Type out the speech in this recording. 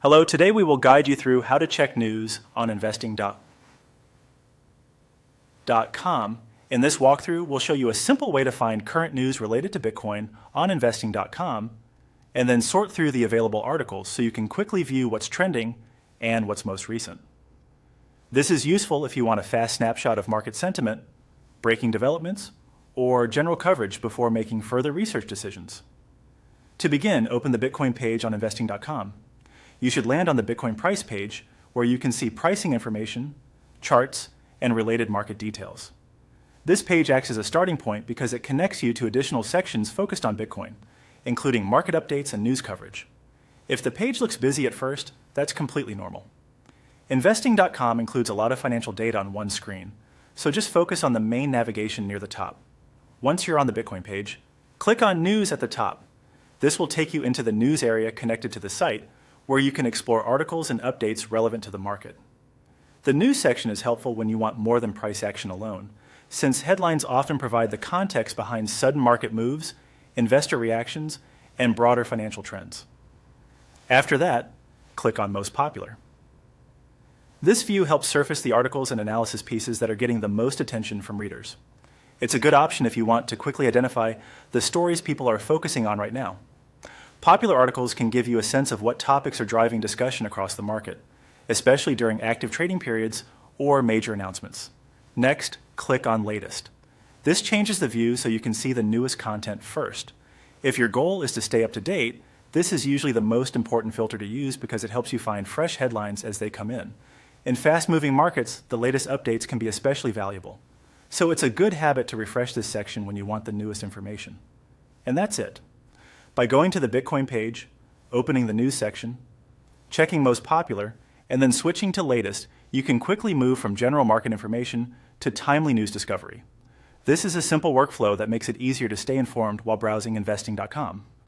Hello, today we will guide you through how to check news on investing.com. In this walkthrough, we'll show you a simple way to find current news related to Bitcoin on investing.com and then sort through the available articles so you can quickly view what's trending and what's most recent. This is useful if you want a fast snapshot of market sentiment, breaking developments, or general coverage before making further research decisions. To begin, open the Bitcoin page on investing.com. You should land on the Bitcoin price page where you can see pricing information, charts, and related market details. This page acts as a starting point because it connects you to additional sections focused on Bitcoin, including market updates and news coverage. If the page looks busy at first, that's completely normal. Investing.com includes a lot of financial data on one screen, so just focus on the main navigation near the top. Once you're on the Bitcoin page, click on News at the top. This will take you into the news area connected to the site, where you can explore articles and updates relevant to the market. The news section is helpful when you want more than price action alone, since headlines often provide the context behind sudden market moves, investor reactions, and broader financial trends. After that, click on Most Popular. This view helps surface the articles and analysis pieces that are getting the most attention from readers. It's a good option if you want to quickly identify the stories people are focusing on right now. Popular articles can give you a sense of what topics are driving discussion across the market, especially during active trading periods or major announcements. Next, click on Latest. This changes the view so you can see the newest content first. If your goal is to stay up to date, this is usually the most important filter to use because it helps you find fresh headlines as they come in. In fast-moving markets, the latest updates can be especially valuable. So it's a good habit to refresh this section when you want the newest information. And that's it. By going to the Bitcoin page, opening the news section, checking Most Popular, and then switching to Latest, you can quickly move from general market information to timely news discovery. This is a simple workflow that makes it easier to stay informed while browsing investing.com.